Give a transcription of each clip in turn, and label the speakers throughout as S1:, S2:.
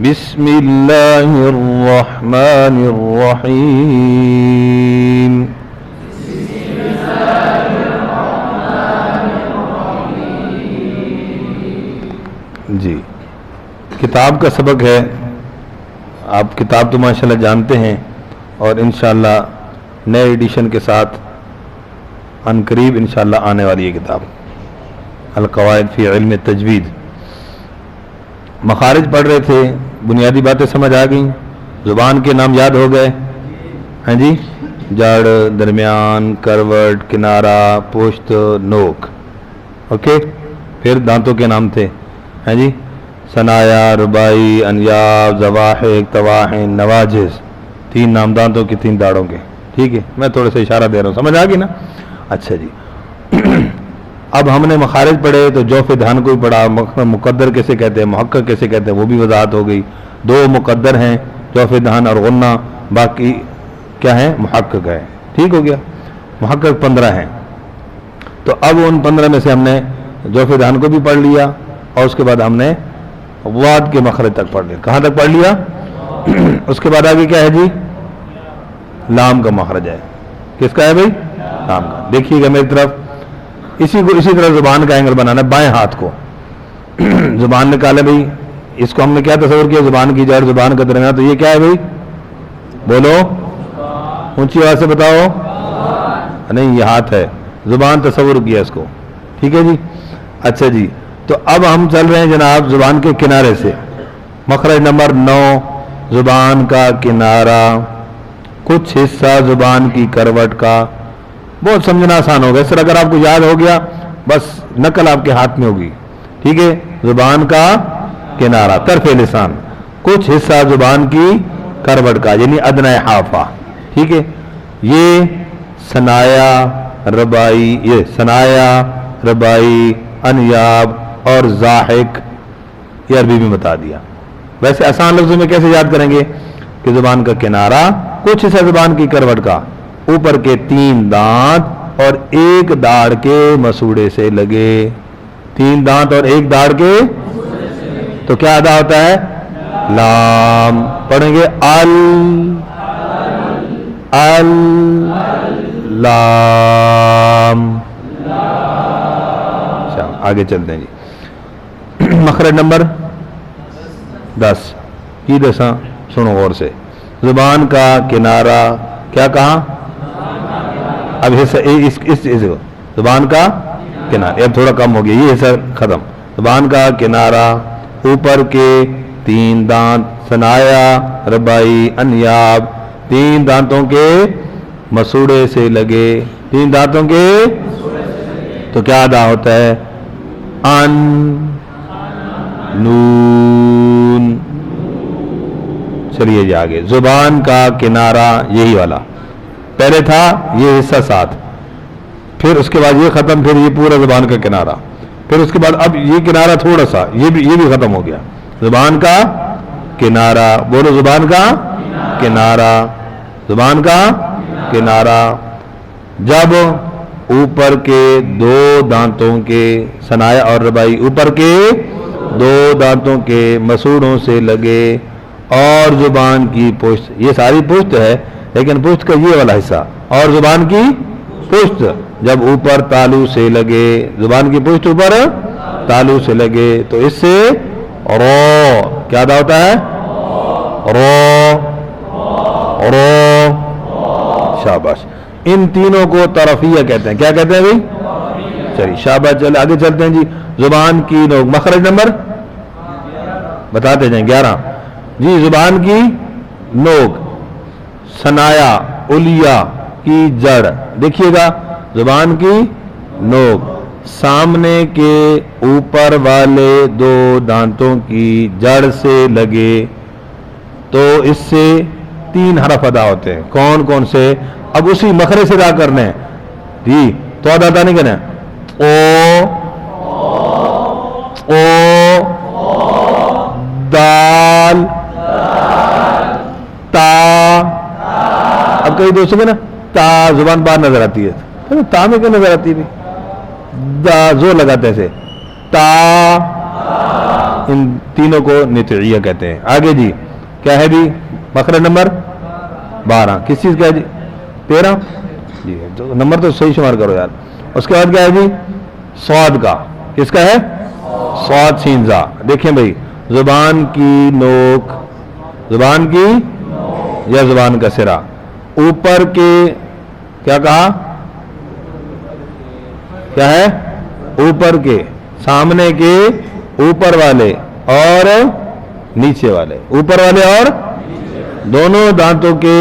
S1: بسم اللہ الرحمن الرحیم. جی کتاب کا سبق ہے. آپ کتاب تو ماشاءاللہ جانتے ہیں اور انشاءاللہ نئے ایڈیشن کے ساتھ ان قریب انشاءاللہ آنے والی ہے کتاب القواعد فی علم تجوید. مخارج پڑھ رہے تھے, بنیادی باتیں سمجھ آ گئیں, زبان کے نام یاد ہو گئے ہیں جی. جڑ, درمیان, کروٹ, کنارہ, پشت, نوک. اوکے, پھر دانتوں کے نام تھے ہیں جی. ثنایا, ربائی, انیاب, زواحق, طواحن, نواجز. 3 نام دانتوں کے, 3 داڑوں کے. ٹھیک ہے, میں تھوڑے سے اشارہ دے رہا ہوں, سمجھ آ گئی نا. اچھا جی. اب ہم نے مخارج پڑھے تو جوف دھان کو بھی پڑھا, مقدر کیسے کہتے ہیں, محقق کیسے کہتے ہیں, وہ بھی وضاحت ہو گئی. 2 مقدر ہیں, جوف دھان اور غنہ, باقی کیا ہیں, محقق ہے. ٹھیک ہو گیا. محقق 15 ہیں. تو اب ان 15 میں سے ہم نے جوف دھان کو بھی پڑھ لیا اور اس کے بعد ہم نے واد کے مخرج تک پڑھ لیا. کہاں تک پڑھ لیا؟ اس کے بعد آگے کیا ہے جی؟ لام کا مخرج ہے. کس کا ہے بھائی؟ لام کا. دیکھیے گا میری طرف, اسی طرح زبان کا اینگل بنانا ہے, بائیں ہاتھ کو زبان نکالے بھائی. اس کو ہم نے کیا تصور کیا؟ زبان کی جڑ, زبان کا درمیان. تو یہ کیا ہے بھائی؟ بولو, اونچی آواز سے بتاؤ. نہیں, یہ ہاتھ ہے. زبان تصور کیا اس کو. ٹھیک ہے جی. اچھا جی, تو اب ہم چل رہے ہیں جناب زبان کے کنارے سے. مخرج نمبر 9, زبان کا کنارہ, کچھ حصہ زبان کی کروٹ کا. بہت سمجھنا آسان ہوگا. اس طرح اگر آپ کو یاد ہو گیا بس نقل آپ کے ہاتھ میں ہوگی. ٹھیک ہے, زبان کا کنارہ, طرف لسان, کچھ حصہ زبان کی کروٹ کا, یعنی ادنی حافہ. ٹھیک ہے. یہ ثنایا, ربائی, انیاب اور زاحق, یہ عربی میں بتا دیا. ویسے آسان لفظوں میں کیسے یاد کریں گے کہ زبان کا کنارہ, کچھ حصہ زبان کی کروٹ کا, اوپر کے 3 دانت اور 1 داڑ کے مسوڑے سے لگے. 3 دانت اور 1 داڑ کے, تو کیا ادا ہوتا ہے؟ لام. پڑھیں گے لام. آگے چلتے ہیں جی. مخرج نمبر 10 کی 10. سنو غور سے. زبان کا کنارہ, کیا کہا؟ اب حصہ اس زبان کا کنارہ, اب تھوڑا کم ہو گیا, یہ حصہ ختم. زبان کا کنارہ, اوپر کے 3 دانت, ثنایا, ربائی, انیاب, 3 دانتوں کے مسوڑے سے لگے. 3 دانتوں کے, تو کیا ادا ہوتا ہے؟ ان, نون. چلیے جی آگے. زبان کا کنارہ یہی والا, پہلے تھا یہ حصہ 7, پھر اس کے بعد یہ ختم, پھر یہ پورا زبان کا کنارہ, پھر اس کے بعد اب یہ کنارہ تھوڑا سا, یہ بھی ختم ہو گیا. زبان کا کنارہ, بولو زبان کا کنارہ, زبان کا کنارہ. جب اوپر کے 2 دانتوں کے, ثنایا اور ربائی, اوپر کے 2 دانتوں کے مسوڑوں سے لگے اور زبان کی پشت, یہ ساری پشت ہے لیکن پشت کا یہ والا حصہ, اور زبان کی پشت جب اوپر تالو سے لگے, زبان کی پشت اوپر تالو سے لگے, تو اس سے رو کیا ادا ہوتا ہے؟ رو. شاباش. ان تینوں کو طرفیہ کہتے ہیں. کیا کہتے ہیں بھائی؟ چلیے شاباش. چلے آگے چلتے ہیں جی. زبان کی نوک, مخرج نمبر بتاتے جائیں 11 جی. زبان کی نوک, ثنایا, علیا کی جڑ. دیکھیے گا, زبان کی نوک سامنے کے اوپر والے 2 دانتوں کی جڑ سے لگے, تو اس سے 3 حرف ادا ہوتے ہیں. کون کون سے؟ اب اسی مخرج سے ادا کرنے ہیں جی. تو ادا نہیں کرنا ہے. او, دال, تا. اب کئی دوستوں میں نا تا زبان باہر نظر آتی ہے, تا میں کیا نظر آتی ہے؟ دا زور لگاتے ہیں سے. تا, ان تینوں کو نطعیہ کہتے ہیں. آگے جی کیا ہے جی مخرج نمبر 12. کس چیز کا ہے جی 13 جی تو نمبر تو صحیح شمار کرو یار. اس کے بعد کیا ہے جی صاد کا. کس کا ہے صاد سین زا. دیکھیں بھائی زبان کی نوک, زبان کی یا زبان کا سرا, اوپر کے کیا کہا کیا ہے اوپر کے, سامنے کے اوپر والے اور نیچے والے, اوپر والے اور دونوں دانتوں کے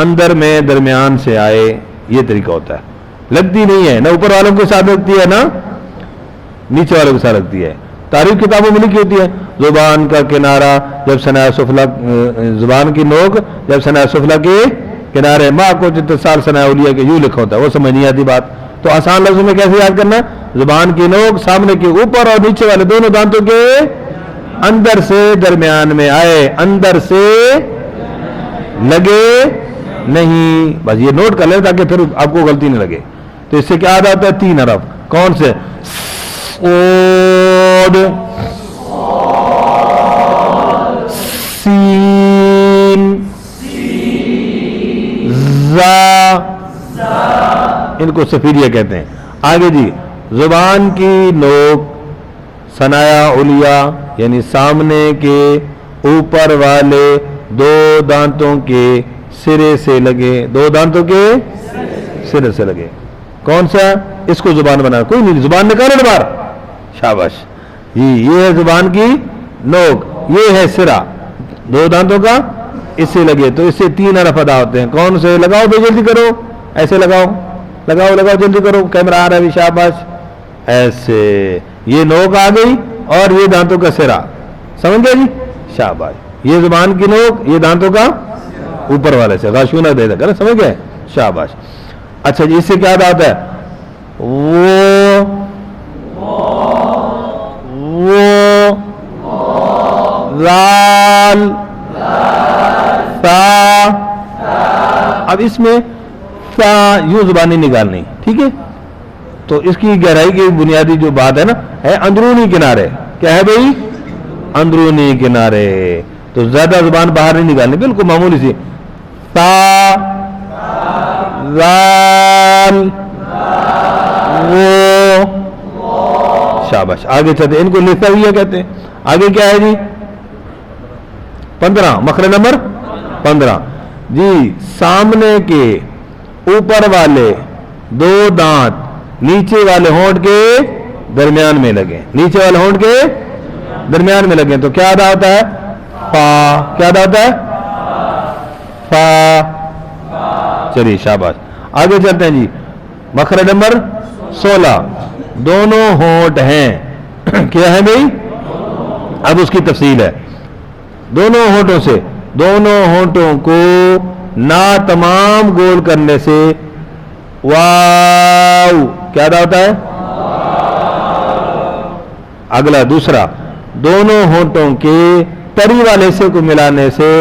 S1: اندر میں درمیان سے آئے, یہ طریقہ ہوتا ہے. لگتی نہیں ہے, نہ اوپر والوں کے ساتھ لگتی ہے نہ نیچے والوں کے ساتھ لگتی ہے. تعریف کتابوں میں لکھی ہوتی ہے زبان کا کنارہ جب ثناء سفلی, زبان کی نوک جب ثناء سفلی کے کنارے, ماں کو اتصال ثناء علیہ کے یوں لکھا ہوتا ہے, وہ سمجھ نہیں آتی بات. تو آسان لفظوں میں کیسے یاد کرنا ہے, زبان کی نوک سامنے کے اوپر اور نیچے والے دونوں دانتوں کے اندر سے درمیان میں آئے, اندر سے لگے نہیں. بس یہ نوٹ کر لیں تاکہ پھر آپ کو غلطی نہیں لگے. تو اس سے کیا یاد آتا ہے 3 حرف. کون سے صاد, سین, زا, ان کو صفیریہ کہتے ہیں. آگے جی زبان کی نوک ثنایا علیہ یعنی سامنے کے اوپر والے 2 دانتوں کے سرے سے لگے, 2 دانتوں کے سرے سے لگے. کون سا اس کو زبان بنا, کوئی نہیں, زبان نکالو باہر, شاباش جی. یہ ہے زبان کی نوک, یہ ہے سرا 2 دانتوں کا, اس سے لگے. تو اس سے 3 حرف ادا ہوتے ہیں. کون سے لگاؤ بھائی, جلدی کرو, ایسے لگاؤ لگاؤ لگاؤ, جلدی کرو, کیمرہ آ رہا ہے, شاباش. ایسے یہ نوک آ گئی اور یہ دانتوں کا سرا, سمجھ گئے جی, شاباش. یہ زبان کی نوک, یہ دانتوں کا اوپر والے سے غاشونہ دے دے کر, سمجھ گئے, شاباش. اچھا جی اس سے کیا ادا ہوتا ہے لال تا. اب اس میں تا یوں زبان نہیں نکالنی, ٹھیک ہے. تو اس کی گہرائی کی بنیادی جو بات ہے نا ہے اندرونی کنارے. کیا ہے بھائی اندرونی کنارے. تو زیادہ زبان باہر نہیں نکالنی, بالکل معمولی سی. تا لال وہ, شاباش. آگے چلتے ان کو لثویہ کہتے ہیں. آگے کیا ہے جی 15 مخرج نمبر 15 جی. سامنے کے اوپر والے 2 دانت نیچے والے ہونٹ کے درمیان میں لگے, نیچے والے ہونٹ کے درمیان میں لگے. تو کیا ادا ہوتا ہے فا. کیا ادا ہوتا ہے فا. چلیے شاباش. آگے چلتے ہیں جی مخرج نمبر 16 دونوں ہونٹ ہیں. کیا ہے بھائی, اب اس کی تفصیل ہے. دونوں ہونٹوں سے, دونوں ہونٹوں کو نا تمام گول کرنے سے واو. کیا ادا ہوتا ہے اگلا دوسرا, دونوں ہونٹوں کے تری والے حصے کو ملانے سے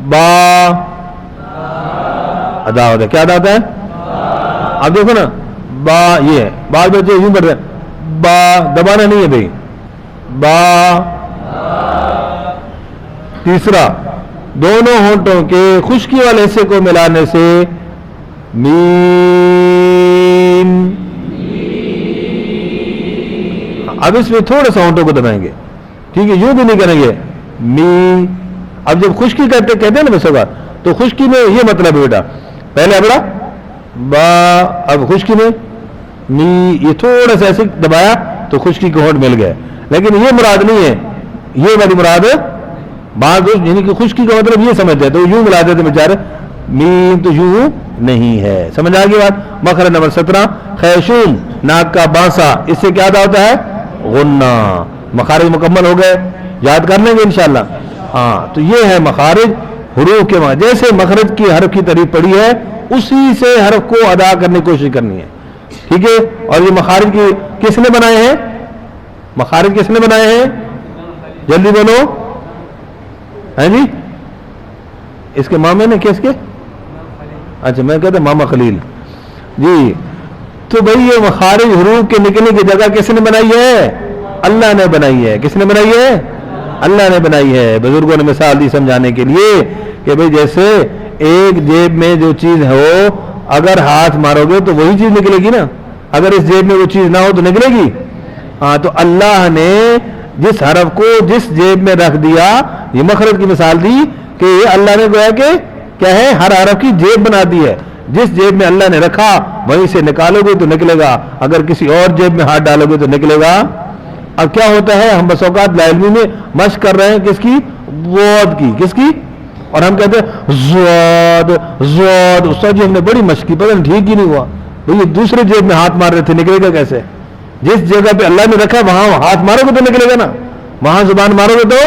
S1: با ادا ہوتا ہے. کیا ادا ہوتا ہے, اب دیکھو نا با, یہ ہے بعض بچے یوں پڑھتے ہیں با, دبانا نہیں ہے بھائی, با. تیسرا, دونوں ہونٹوں کے خشکی والے حصے کو ملانے سے میم. اب اس میں تھوڑا سا ہونٹوں کو دبائیں گے, ٹھیک ہے, یوں بھی نہیں کریں گے می. اب جب خشکی کہتے ہیں نا بس ہوگا, تو خشکی میں یہ مطلب ہے بیٹا, پہلے بڑا با, اب خشکی میں می, یہ تھوڑا سا ایسے دبایا تو خشکی کے ہونٹ مل گئے. لیکن یہ مراد نہیں ہے, یہ والی مراد ہے بعض یعنی کہ خشکی کا مطلب یہ سمجھتے ہیں تو یوں ملا دیتے بیچارے, میم تو یوں نہیں ہے. سمجھ آ گئی بات. مخرج نمبر 17 خیشوم ناک کا بانسا, اس سے کیا ادا ہوتا ہے غنہ. مخارج مکمل ہو گئے, یاد کر لیں گے انشاءاللہ. ہاں تو یہ ہے مخارج حروف کے معنی. جیسے مخرج کی حرف کی تعریف پڑھی ہے اسی سے حرف کو ادا کرنے کی کوشش کرنی ہے, ٹھیک ہے. اور یہ مخارج کی کس نے بنائے ہیں, مخارج کس نے بنائے ہیں, جلدی بولو. ہیں جی اس کے مامے نے کس کے, اچھا میں کہتا ماما خلیل جی. تو بھئی یہ مخارج حروف کے نکلنے کی جگہ کس نے بنائی ہے, اللہ نے بنائی ہے. کس نے بنائی ہے؟ اللہ نے بنائی ہے. بزرگوں نے مثال دی سمجھانے کے لیے کہ بھئی جیسے ایک جیب میں جو چیز ہو اگر ہاتھ مارو گے تو وہی چیز نکلے گی نا, اگر اس جیب میں وہ چیز نہ ہو تو نکلے گی؟ ہاں, تو اللہ نے جس حرف کو جس جیب میں رکھ دیا, یہ مخرج کی مثال دی کہ یہ اللہ نے گویا کہ کیا ہے, ہر حرف کی جیب بنا دی ہے. جس جیب میں اللہ نے رکھا وہیں سے نکالو گے تو نکلے گا, اگر کسی اور جیب میں ہاتھ ڈالو گے تو نکلے گا. اب کیا ہوتا ہے, ہم بس اوقات لا علمی میں مشق کر رہے ہیں کس کی؟ وعد کی. کس کی؟ اور ہم کہتے ہیں زواد زواد. استاد جی ہم نے بڑی مشق کی, پتہ نہیں ٹھیک ہی نہیں ہوا. بھئی دوسرے جیب میں ہاتھ مار رہے تھے, نکلے گا کیسے؟ جس جگہ پہ اللہ نے رکھا وہاں ہاتھ مارو گے تو نکلے گا نا, وہاں زبان مارو گے تو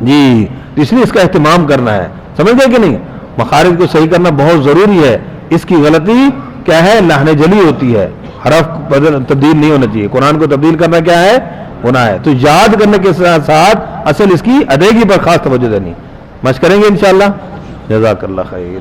S1: جی. اس لیے اس کا اہتمام کرنا ہے, سمجھ گئے کہ نہیں؟ مخارج کو صحیح کرنا بہت ضروری ہے. اس کی غلطی کیا ہے؟ لہن جلی ہوتی ہے, حرف تبدیل نہیں ہونا چاہیے. قرآن کو تبدیل کرنا کیا ہے؟ گناہ ہے. تو یاد کرنے کے ساتھ ساتھ اصل اس کی ادائیگی پر خاص توجہ دینی. مشق کریں گے انشاءاللہ. جزاک اللہ خیر.